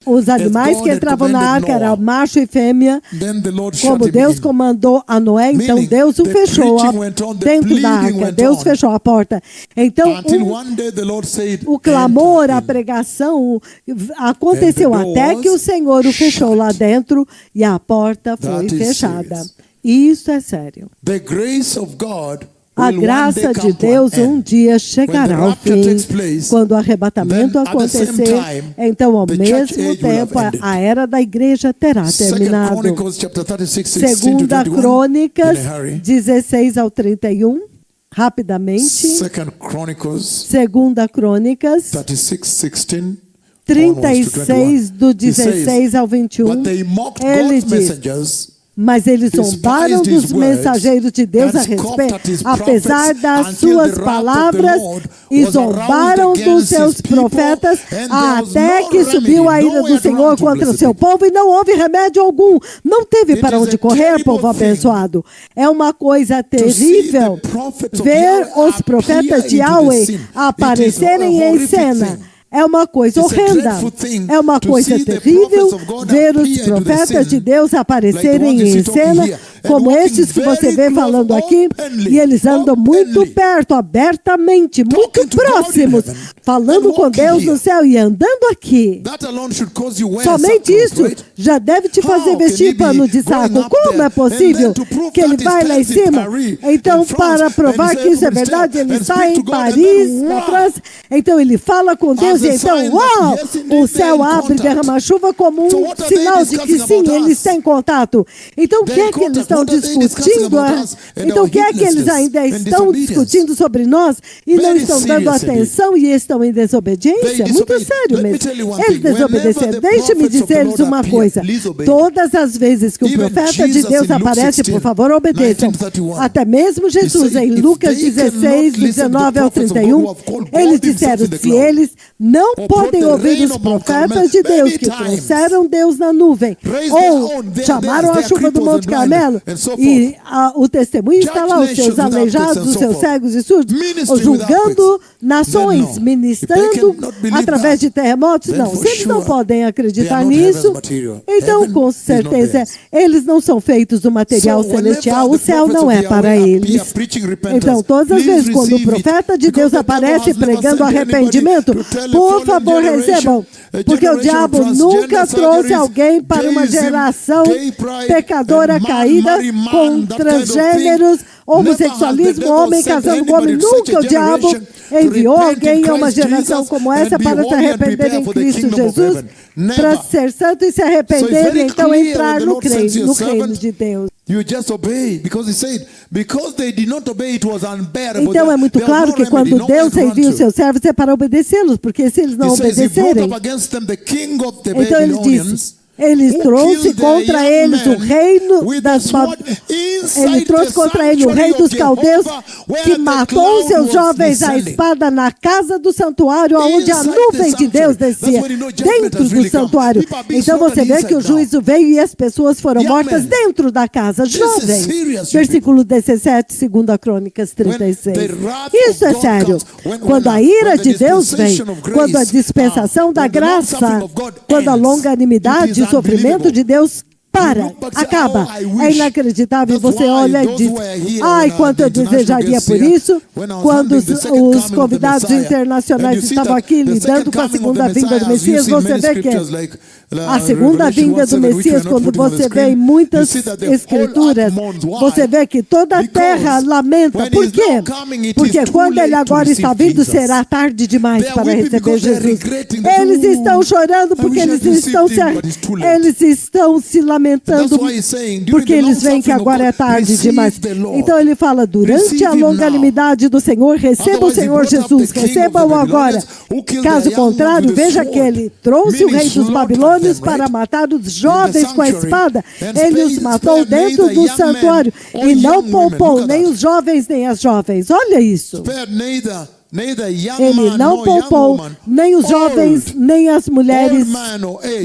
Os animais que entravam na arca eram macho e fêmea, como Deus comandou a Noé, então Deus o fechou dentro da arca, Deus fechou a porta. Então o clamor, a pregação aconteceu até que o Senhor o fechou lá dentro e a porta foi fechada. Isso é sério. A graça de Deus um dia chegará ao fim. Quando o arrebatamento acontecer, então ao mesmo tempo a era da igreja terá terminado. Segunda Crônicas 16 ao 31, rapidamente. Segunda Crônicas 36 do 16 ao 21. Ele diz: mas eles zombaram dos mensageiros de Deus a respeito, apesar das suas palavras, e zombaram dos seus profetas, até que subiu a ira do Senhor contra o seu povo, e não houve remédio algum. Não teve para onde correr, povo abençoado. É uma coisa terrível ver os profetas de Yahweh aparecerem em cena. É uma coisa horrenda, é uma coisa terrível ver os profetas de Deus aparecerem em cena, como estes que você vê falando aqui, e eles andam muito perto, abertamente, muito próximos, falando com Deus no céu e andando aqui. Somente isso já deve te fazer vestir pano de saco. Como é possível que ele vai lá em cima? Então, para provar que isso é verdade, ele está em Paris, na França, então ele fala com Deus, e então, uau, o céu abre e derrama chuva como um sinal de que sim, eles têm contato. Então, o que é que eles estão discutindo? Então, o que é que eles ainda estão discutindo sobre nós e não estão dando atenção e estão em desobediência? Muito sério mesmo. Eles desobedeceram. Deixe-me dizer-lhes uma coisa. Todas as vezes que o profeta de Deus aparece, por favor, obedeçam. Até mesmo Jesus, em Lucas 16, 19 ao 31, eles disseram: se eles não podem ouvir os profetas de Deus que trouxeram Deus na nuvem, ou chamaram a chuva do Monte Carmelo, e o testemunho está lá, os seus aleijados, os seus cegos e surdos, julgando nações, ministrando através de terremotos. Não, se eles não podem acreditar nisso, então com certeza eles não são feitos do material celestial, o céu não é para eles. Então todas as vezes quando o profeta de Deus aparece pregando arrependimento, por favor, recebam, porque o diabo nunca trouxe alguém para uma geração pecadora caída, com transgêneros, homossexualismo, homem casando com homem. Nunca o diabo enviou alguém a uma geração como essa para se arrepender em Cristo Jesus, para ser santo e se arrepender e então entrar no reino de Deus. Então é muito claro que quando Deus envia os seus servos é para obedecê-los, porque se eles não obedecerem, então ele diz: ele trouxe contra eles o reino das ele trouxe contra ele o rei dos caldeus, que matou seus jovens à espada na casa do santuário, onde a nuvem de Deus descia, dentro do santuário. Então você vê que o juízo veio e as pessoas foram mortas dentro da casa, jovens. Versículo 17, 2 Crônicas 36. Isso é sério. Quando a ira de Deus vem, quando a dispensação da graça, quando a longanimidade, sofrimento de Deus acaba. É inacreditável. Você olha e diz: ai, quanto eu desejaria por isso. Quando os convidados internacionais estavam aqui lidando com a segunda vinda do Messias, você vê que a segunda vinda do Messias, quando você vê em muitas escrituras, você vê que toda a terra lamenta. Por quê? Porque quando ele agora está vindo, será tarde demais para receber Jesus. Eles estão chorando porque eles estão se lamentando, porque eles veem que agora é tarde demais. Então ele fala: durante a longanimidade do Senhor, receba o Senhor Jesus, receba-o agora. Caso contrário, veja que ele trouxe o rei dos babilônios para matar os jovens com a espada. Ele os matou dentro do santuário e não poupou nem os jovens nem as jovens. Olha isso. Ele não poupou nem os jovens, nem as mulheres,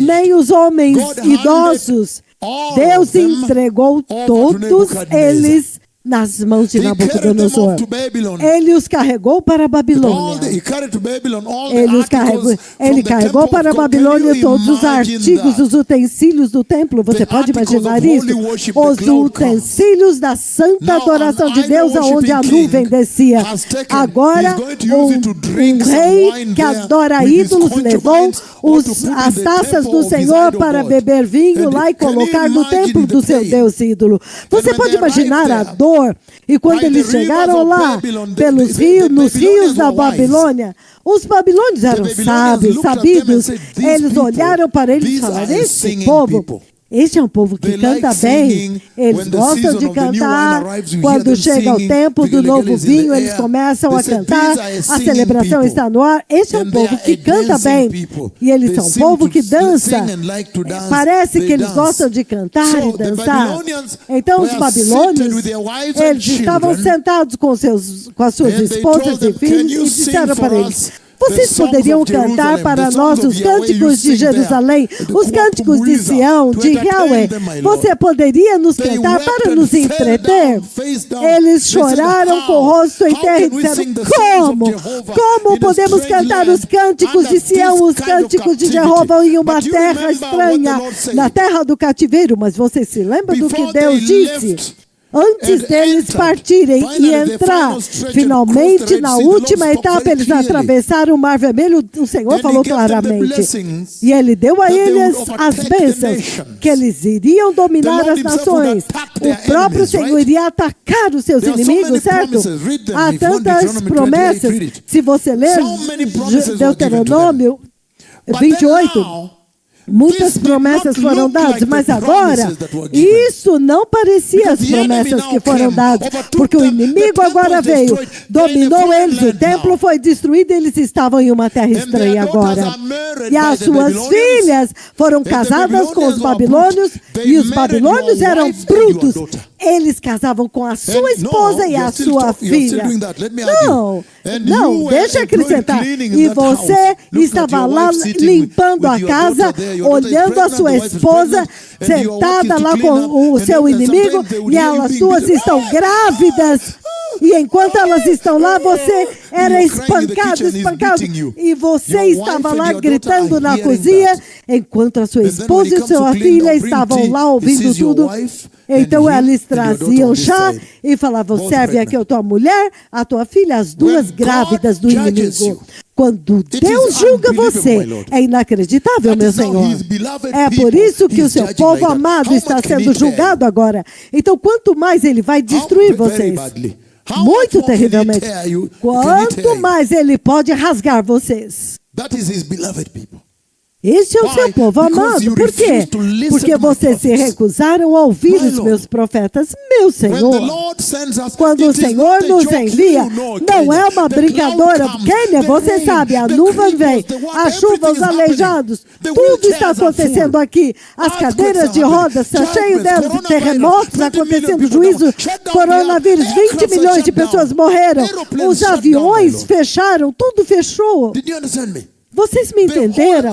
nem os homens idosos. Deus entregou todos eles nas mãos de Nabucodonosor. Ele os carregou para a Babilônia. Ele carregou para a Babilônia todos os artigos, os utensílios do templo. Você pode imaginar isso? Os utensílios da santa adoração de Deus, aonde a nuvem descia. Agora, um rei que adora ídolos levou as taças do Senhor para beber vinho lá e colocar no templo do seu Deus ídolo. Você pode imaginar a dor? E quando eles chegaram lá, pelos rios, nos rios da Babilônia, os babilônios eram sabidos. Eles olharam para eles e falaram: esse povo, este é um povo que canta bem, eles gostam de cantar. Quando chega o tempo do novo vinho, eles começam a cantar, a celebração está no ar. Este é um povo que canta bem, e eles são um povo que dança. Parece que eles gostam de cantar e dançar. Então os babilônios, eles estavam sentados com as suas esposas e filhos e disseram para eles: vocês poderiam cantar para nós os cânticos de Jerusalém, os cânticos de Sião, de Yahweh. Você poderia nos cantar para nos entreter? Eles choraram com o rosto em terra e disseram: como podemos cantar os cânticos de Sião, os cânticos de Jeová em uma terra estranha, na terra do cativeiro? Mas você se lembra do que Deus disse? Antes deles partirem e entrar, finalmente, na última etapa, eles atravessaram o Mar Vermelho. O Senhor falou claramente. E Ele deu a eles as bênçãos, que eles iriam dominar as nações. O próprio Senhor iria atacar os seus inimigos, certo? Há tantas promessas. Se você ler Deuteronômio 28... muitas promessas foram dadas, mas agora, isso não parecia as promessas que foram dadas, porque o inimigo agora veio, dominou eles, o templo foi destruído e eles estavam em uma terra estranha agora. E as suas filhas foram casadas com os babilônios, e os babilônios eram brutos. Eles casavam com a sua esposa e a sua filha. Não, deixa eu acrescentar. E você estava lá limpando a casa, olhando a sua esposa, sentada lá com o seu inimigo, e elas duas estão grávidas. E enquanto elas estão lá, você era espancado, e você estava lá gritando na cozinha, enquanto a sua esposa e sua filha estavam lá ouvindo tudo. Então eles traziam chá e falavam: serve aqui a tua mulher, a tua filha, as duas grávidas do inimigo. Quando Deus julga você, é inacreditável, meu Senhor. É por isso que o seu povo amado está sendo julgado agora. Então, quanto mais Ele vai destruir vocês, muito terrivelmente, quanto mais Ele pode rasgar vocês. Este é o seu povo amado. Por quê? Porque vocês se recusaram a ouvir os meus profetas. Meu Senhor, quando o Senhor nos envia, não é uma brincadeira. Kênia, você sabe, a nuvem vem, a chuva, os aleijados, tudo está acontecendo aqui. As cadeiras de rodas estão cheias delas, terremotos acontecendo, juízo, coronavírus, 20 milhões de pessoas morreram, os aviões fecharam, tudo fechou. Vocês me entenderam?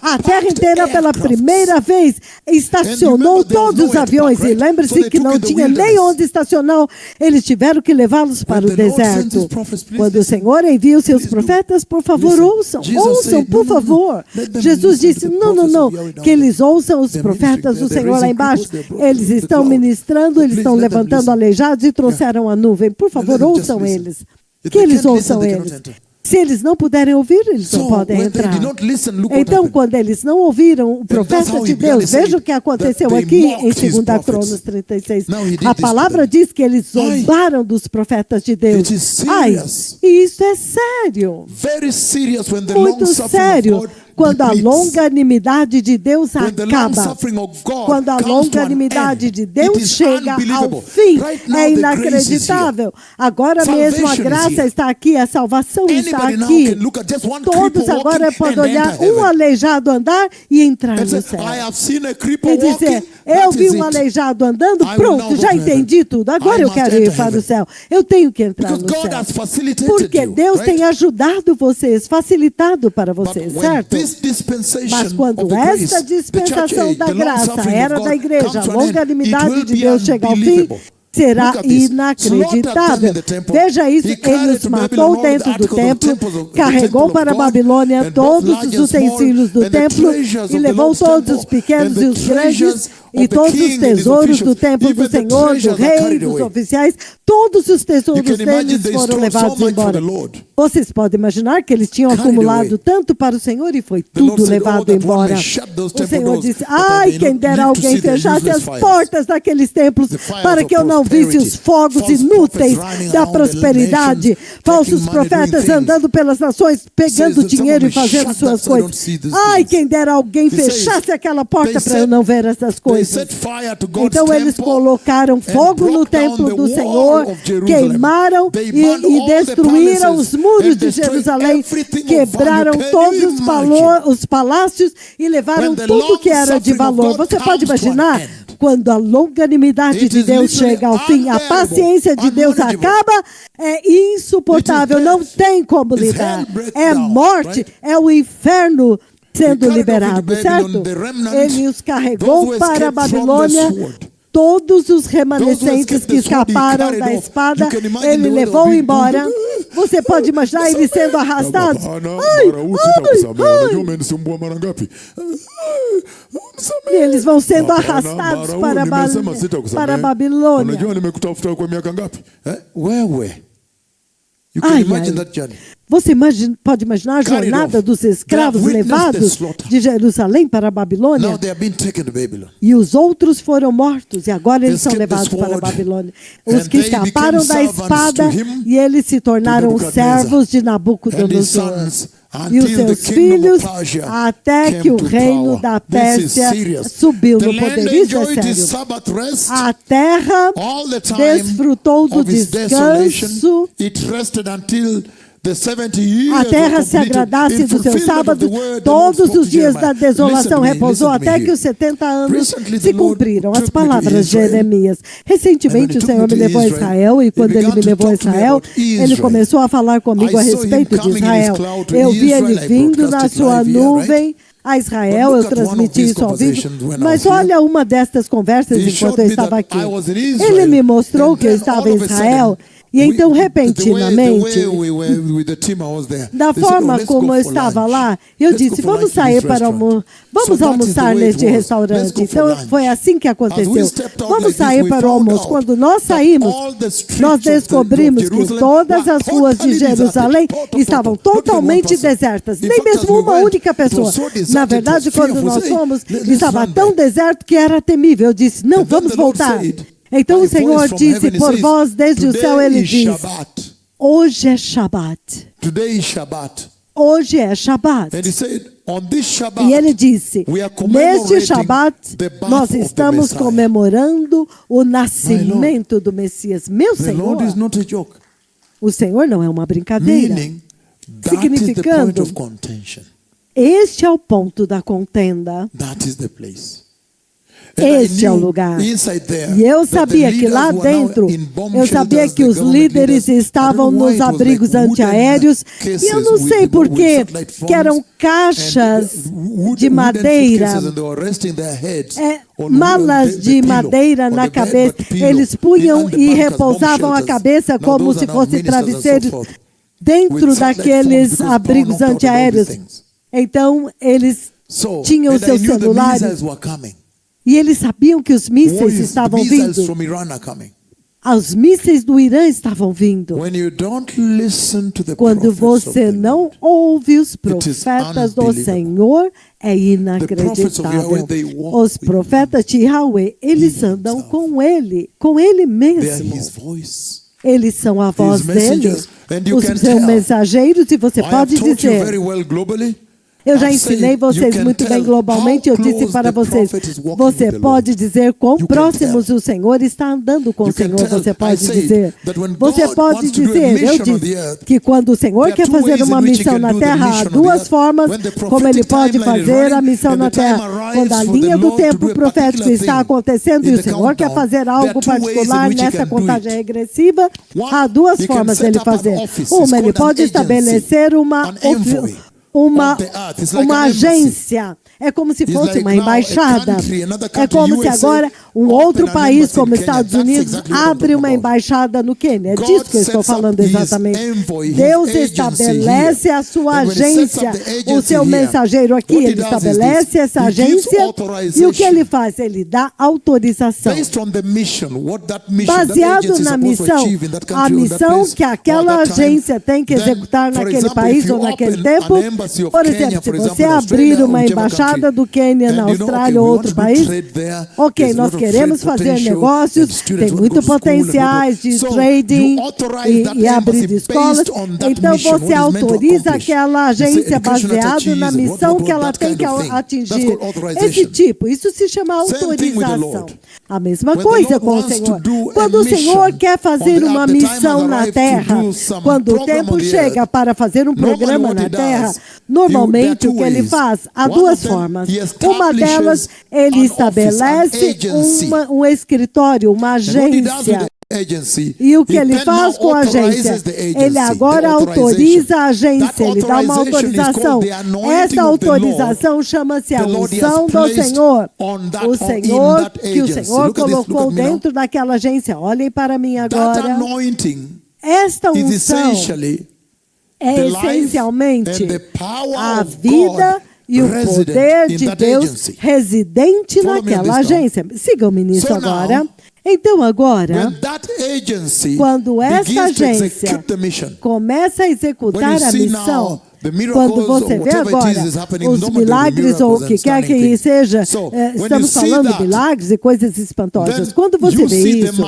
A terra inteira, pela primeira vez, estacionou todos os aviões. E lembre-se que não tinha nem onde estacionar. Eles tiveram que levá-los para o deserto. Quando o Senhor envia os seus profetas, por favor, ouçam, por favor. Jesus disse: não, que eles ouçam os profetas do Senhor lá embaixo. Eles estão ministrando, eles estão levantando aleijados e trouxeram a nuvem. Por favor, ouçam eles. Que eles ouçam eles. Se eles não puderem ouvir, eles não podem entrar. Então, quando eles não ouviram o profeta de Deus, veja o que aconteceu aqui em 2 Crônicas 36. A palavra diz que eles zombaram dos profetas de Deus. E isso é sério. Muito sério. Quando a longanimidade de Deus acaba, quando a longanimidade de Deus chega ao fim, é inacreditável. Agora mesmo a graça está aqui, a salvação está aqui. Todos agora podem olhar um aleijado andar e entrar no céu. E dizer: eu vi um aleijado andando, pronto, já entendi tudo. Agora eu quero ir para o céu. Eu tenho que entrar no céu. Porque Deus tem ajudado vocês, facilitado para vocês, certo? Mas quando esta dispensação da graça, era da igreja, a longanimidade de Deus chega ao fim, será inacreditável. Veja isso, ele os matou dentro do templo, carregou para a Babilônia todos os utensílios do templo e levou todos os pequenos e os grandes e todos os tesouros do templo do Senhor, do rei, dos oficiais, todos os tesouros deles foram levados embora. Vocês podem imaginar que eles tinham acumulado tanto para o Senhor e foi tudo levado embora. O Senhor disse, ai, quem dera alguém fechasse as portas daqueles templos para que eu não visse os fogos inúteis da prosperidade, falsos profetas andando pelas nações, pegando dinheiro e fazendo suas coisas. Ai, quem dera alguém fechasse aquela porta para eu não ver essas coisas. Então eles colocaram fogo no templo do Senhor, queimaram e destruíram os muros de Jerusalém, quebraram todos os palácios e levaram tudo que era de valor. Você pode imaginar? Quando a longanimidade de Deus chega ao fim, a paciência de Deus acaba, é insuportável, não tem como lidar. É morte, é o inferno sendo liberado, certo? Ele os carregou para a Babilônia, todos os remanescentes que escaparam da espada, ele levou embora. Você pode imaginar eles sendo arrastados? E eles vão sendo arrastados para a Babilônia. Você pode imaginar a jornada dos escravos levados de Jerusalém para a Babilônia? E os outros foram mortos e agora eles são levados para a Babilônia. Os que escaparam da espada e eles se tornaram servos de Nabucodonosor. E os seus filhos, até que o reino da Pérsia subiu no poder. Isso é sério. A terra desfrutou do descanso. A terra se agradasse do seu sábado, todos os dias da desolação repousou até que os 70 anos se cumpriram. As palavras de Jeremias. Recentemente o Senhor me levou a Israel e quando Ele me levou a Israel, Ele começou a falar comigo a respeito de Israel. Eu vi Ele vindo na sua nuvem a Israel, eu transmiti isso ao vivo, mas olha uma destas conversas enquanto eu estava aqui. Ele me mostrou que eu estava em Israel. E então, repentinamente, da forma como eu estava lá, eu disse, vamos sair vamos almoçar neste restaurante. Então, foi assim que aconteceu. Vamos sair para o almoço. Quando nós saímos, nós descobrimos que todas as ruas de Jerusalém estavam totalmente desertas. Nem mesmo uma única pessoa. Na verdade, quando nós fomos, estava tão deserto que era temível. Eu disse, não, vamos voltar. Então o Senhor disse por voz desde o céu, Ele diz, hoje é Shabat. Hoje é Shabat. E Ele disse, neste Shabat, nós estamos comemorando o nascimento do Messias. Meu Senhor, o Senhor não é uma brincadeira. Significando, este é o ponto da contenda. Este é o lugar. E eu sabia que lá dentro, eu sabia que os líderes estavam nos abrigos antiaéreos, e eu não sei porquê, que eram caixas de madeira, malas de madeira na cabeça. Eles punham e repousavam a cabeça como se fossem travesseiros dentro daqueles abrigos antiaéreos. Então, eles tinham os seus celulares. E eles sabiam que os mísseis estavam vindo. Os mísseis do Irã estavam vindo. Quando você não ouve os profetas do Senhor, é inacreditável. Os profetas de Yahweh, eles andam com Ele mesmo. Eles são a voz dele. Os seus mensageiros, e você pode dizer... Eu já ensinei vocês muito bem globalmente, eu disse para vocês, você pode dizer quão próximos o Senhor está andando com o Senhor, você pode dizer, eu disse que quando o Senhor quer fazer uma missão na terra, há duas formas como Ele pode fazer a missão na terra. Quando a linha do tempo profético está acontecendo e o Senhor quer fazer algo particular nessa contagem regressiva, há duas formas dele fazer. Uma, Ele pode estabelecer uma agência. É como se fosse uma embaixada. É como se agora um outro país, como Estados Unidos, abre uma embaixada no Quênia. É disso que eu estou falando exatamente. Deus estabelece a sua agência, o seu mensageiro aqui, ele estabelece essa agência e o que ele faz? Ele dá autorização. Baseado na missão, a missão que aquela agência tem que executar naquele país ou naquele tempo. Por exemplo, se você abrir uma embaixada do Quênia na Austrália ou outro país, ok, nós queremos fazer negócios, tem muito potenciais de trading e abrir de escolas. Então você autoriza aquela agência baseado na missão que ela tem que atingir. Esse tipo, isso se chama autorização. A mesma coisa com o Senhor. Quando o Senhor quer fazer uma missão na terra, quando o tempo chega para fazer um programa na terra, normalmente o que ele faz? Há duas formas. Uma delas, ele estabelece um escritório, uma agência. E o que ele faz com a agência? Ele agora autoriza a agência, ele dá uma autorização. Essa autorização chama-se a unção do Senhor. O Senhor, que o Senhor colocou dentro daquela agência. Olhem para mim agora. Esta unção é essencialmente a vida e o poder de Deus residente naquela agência. Sigam-me nisso agora. Então agora, quando essa agência começa a executar a missão, quando você vê agora os milagres ou o que quer que seja, estamos falando de milagres e coisas espantosas. Quando você vê isso,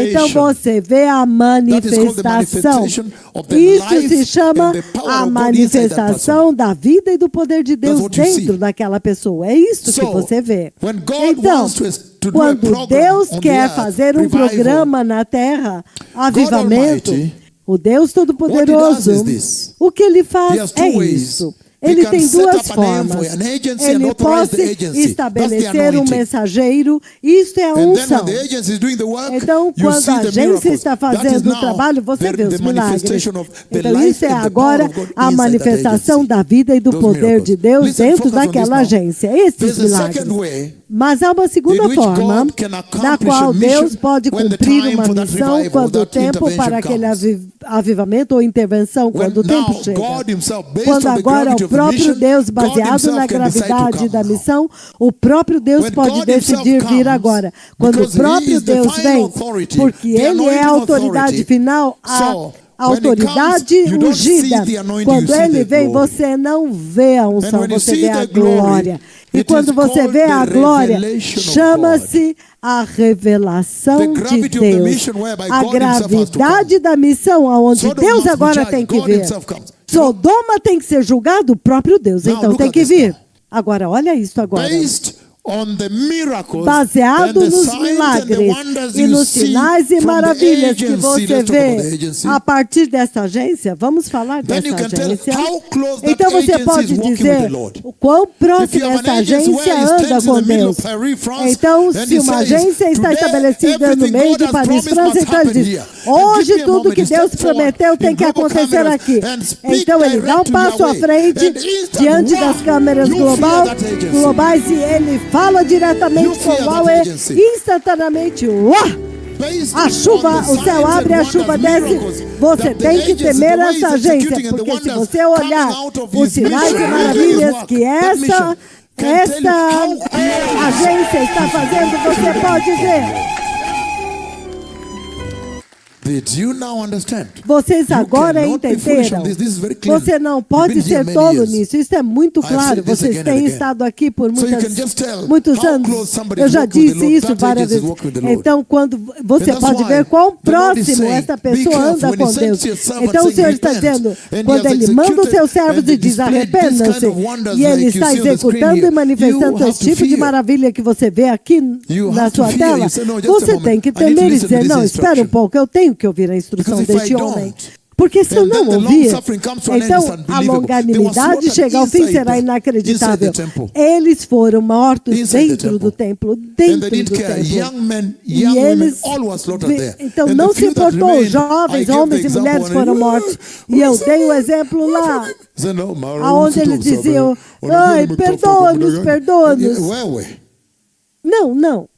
então você vê a manifestação. Isso se chama a manifestação da vida e do poder de Deus dentro daquela pessoa. É isso que você vê. Então, quando Deus quer fazer um programa na terra, avivamento, o Deus Todo-Poderoso, o que ele faz é isso. Ele tem duas formas. Ele pode estabelecer um mensageiro, isto é a unção. Então, quando a agência está fazendo o trabalho, você vê os milagres. Então, isso é agora a manifestação da vida e do poder de Deus dentro daquela agência. Esses milagres. Mas há uma segunda forma, na qual Deus pode cumprir uma missão quando o tempo para aquele avivamento ou intervenção, quando o tempo chega. Quando agora o próprio Deus, baseado na gravidade da missão, o próprio Deus pode decidir vir agora. Quando o próprio Deus vem, porque Ele é a autoridade final, a autoridade ungida. Quando Ele vem, você não vê a unção, você vê a glória. E quando você vê a glória, chama-se a revelação de Deus. A gravidade da missão, aonde Deus agora tem que vir. Sodoma tem que ser julgado, o próprio Deus, então tem que vir. Agora, olha isso agora. Baseado nos milagres e nos sinais e maravilhas que você vê a partir dessa agência, vamos falar dessa agência. Então você pode dizer o quão próximo essa agência anda com Deus. Então, se uma agência está estabelecida no meio de Paris, França, então ele diz, hoje tudo que Deus prometeu tem que acontecer aqui. Então ele dá um passo à frente diante das câmeras globais e ele fala diretamente com o Huawei, instantaneamente, a chuva, o céu abre, a chuva desce. Você tem que temer essa agência, porque se você olhar os sinais e maravilhas que esta agência está fazendo, você pode ver. Vocês agora entenderam? Você não pode ser tolo nisso. Isso é muito claro. Vocês têm estado aqui por muitos anos. Eu já disse isso várias vezes. Então, quando você pode ver quão próximo essa pessoa anda com Deus. Então, o Senhor está dizendo, quando Ele manda os seus servos e diz, arrependam-se, e Ele está executando e manifestando esse tipo de maravilha que você vê aqui na sua tela, você tem que temer e dizer, não, espera um pouco, eu tenho que ouvir a instrução deste homem. Porque se eu não ouvir, então a longanimidade chega ao fim, será inacreditável. Eles foram mortos dentro do templo, dentro do templo. E eles, então não se importou, jovens, homens e mulheres foram mortos. E eu dei o exemplo lá, aonde eles diziam, ai, perdoa-nos, perdoa-nos. Não.